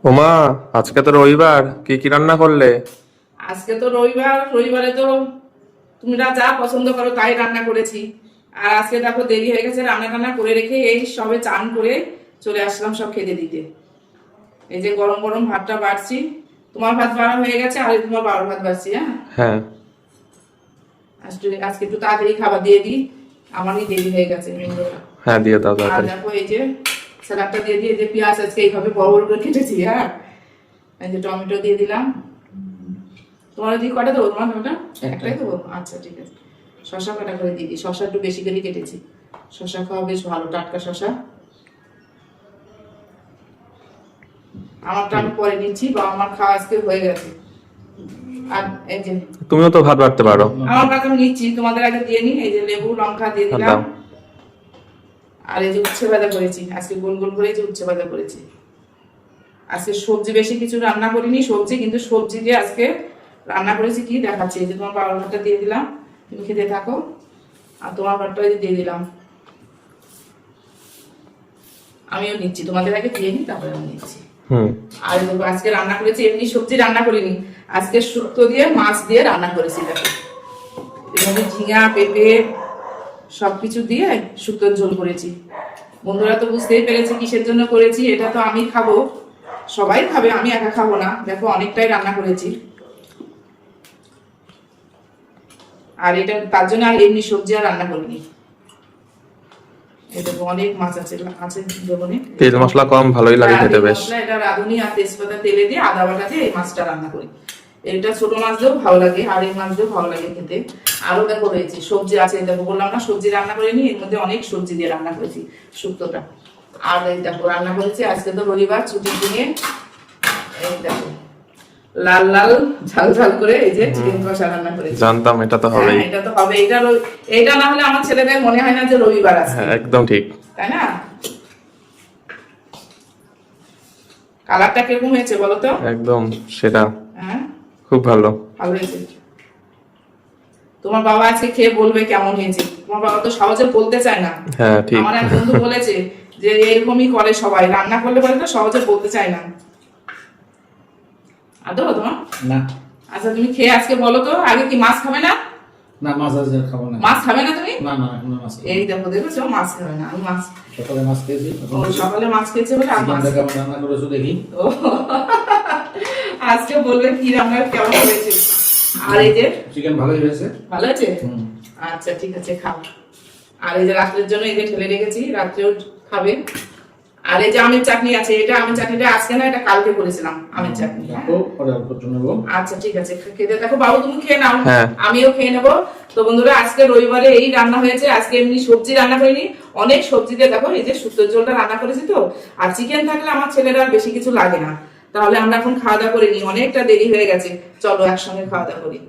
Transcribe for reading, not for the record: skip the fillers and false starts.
ওমা, আজকে তো রবিবার, কি কি রান্না করলে? আজকে তো রবিবার, রবিবারে তো তোমরা যা পছন্দ করো তাই রান্না করেছি। আর আজকে দেখো দেরি হয়ে গেছে, রান্না টান্না করে রেখে এই সবে চান করে চলে আসলাম সব খেতে দিতে। এই যে গরম গরম ভাতটা বাড়ছি, তোমার ভাত বাড়া হয়ে গেছে আর এই তোমার বাবার ভাত বাড়ছি। হ্যাঁ, হ্যাঁ আজকে একটু তাড়াতাড়ি খাবার দিয়ে দিই, আমারই দেরি হয়ে গেছে। হ্যাঁ, দিয়ে দাও আর তাড়াতাড়ি। দেখো এই যে স্যালাডটা দিয়ে দিয়ে যে পেঁয়াজ আজকে এইভাবে বড় বড় করে কেটেছি। হ্যাঁ, এই যে টমেটো দিয়ে দিলাম। তোমার দিকে কটা দেবো? তোমার ওটা একটাই দেবো? আচ্ছা ঠিক আছে। শশা কাটা করে দিয়ে দিই, শশা একটু বেশি করে কেটেছি। শশা খাওয়া বেশ ভালো, টাটকা শশা। আমারটা আমি পরে নিচ্ছি, বা আমার খাওয়া আজকে হয়ে গেছে। আর এই যে তুমিও তো ভাত বাড়তে পারো। আমার ভাত আমি নিচ্ছি, তোমাদের আগে দিয়ে নিই। এই যে লেবু লঙ্কা দিয়ে দিলাম। দাও। আর এই যে উচ্ছে ভাজা করেছি, আজকে গোল গোল করে এই যে উচ্ছে ভাজা করেছি। আজকে সবজি বেশি কিছু রান্না করিনি, সবজি কিন্তু সবজি দিয়ে আজকে রান্না করেছি কি দেখাচ্ছি। এই যে তোমার বাবার ভাতটা দিয়ে দিলাম, তুমি খেতে থাকো। আর তোমার ভাতটা দিয়ে দিলাম, আমিও নিচ্ছি। তোমাদের আগে দিয়ে নিই, তারপরে আমি নিচ্ছি। আর দেখো আজকে রান্না করেছি, এমনি সবজি রান্না করিনি, আজকে শুক্তো দিয়ে মাছ দিয়ে রান্না করেছি। দেখো এভাবে ঝিঙা পেঁপে সবকিছু দিয়ে শুক্তোর ঝোল করেছি। বন্ধুরা তো বুঝতেই পেরেছে কিসের জন্য করেছি। এটা তো আমি খাবো, সবাই খাবে, আমি একা খাবো না। দেখো অনেকটাই রান্না করেছি। আর এটা তার জন্য আর এমনি সবজি আর রান্না করিনি। এটা অনেক মাছ আছে জীবনে। তেল মশলা কম, ভালোই লাগে খেতে বেশ। এটা রাঁধুনি আর তেজপাতা তেলে দিয়ে আদা বাটা দিয়ে এই মাছটা রান্না করি। এটা ছোট মাছ দিয়েও ভালো লাগে, আর এই মাছ দিয়েও ভালো লাগে খেতে। আরো দেখো রয়েছে সবজি আছে, দেখো বললাম না সবজি রান্না করিনি, এর মধ্যে অনেক সবজি দিয়ে রান্না করেছি শুক্তোটা। আর এই দেখো রান্না করেছি আজকে তো রবিবার, ছুটির দিনে। এই দেখো লাল লাল ঝাল ঝাল করে এই যে চিকেন কষা রান্না করেছি। জানতাম এটা তো হবেই। এটা তো হবে, এটা না হলে আমার ছেলেদের মনে হয় না যে রবিবার আছে। হ্যাঁ, একদম ঠিক। তাই না? কালারটা কিরকম হয়েছে বলো তো? একদম সেটা। হ্যাঁ, খুব ভালো। ভালো হয়েছে। তোমার বাবা আজকে খেয়ে বলবে কেমন হয়েছে। তোমার বাবা তো সহজে বলতে চায় না। হ্যাঁ ঠিক। আমার এক বন্ধু বলেছে যে এরকমই করে সবাই, রান্না করলে পরে তো সহজে বলতে চায় না। আদৌ তোমার না। আচ্ছা তুমি খেয়ে আজকে বলো তো, আগে কি মাছ খাবে না? না, মাছ আজ খাবো না। মাছ খাবে না তুমি? না না, এখন মাছ খাবো না। এই দেখো দেখেছো, মাছ খাবে না। আমি মাছ সকালে মাছ খেয়েছি। ও সকালে মাছ খেয়েছে বলে আর মাছ চিকেনটা কেমন রান্না করেছো দেখি। ও আজকে বলবে কি রান্না কেমন হয়েছে। আর এই যে চিকেন ভালোই হয়েছে। ভালো আছে? হুম। আচ্ছা ঠিক আছে, খাও। আর এই যে রাত্রের জন্য এই যে ঠেলে রেখেছি, রাত্রেও খাবে। আর এই যে আমের চাটনি আছে, এটা আমের চাটনিটা আজকে না, এটা কালকে করেছিলাম আমের চাটনি। দেখো পরে অল্প একটু নেবো। আচ্ছা ঠিক আছে, খেতে দেখো বাবু, তুমি খেয়ে নাও, হ্যাঁ। আমিও খেয়ে নেবো। তো বন্ধুরা আজকে রবিবারে এই রান্না হয়েছে। আজকে এমনি সবজি রান্না করিনি, অনেক সবজি দিয়ে দেখো এই যে শুক্তোর ঝোলটা রান্না করেছি। তো আর চিকেন থাকলে আমার ছেলেরা আর বেশি কিছু লাগে না। তাহলে আমরা এখন খাওয়া দাওয়া করে নিই, অনেকটা দেরি হয়ে গেছে। চলো একসঙ্গে খাওয়া দাওয়া করি।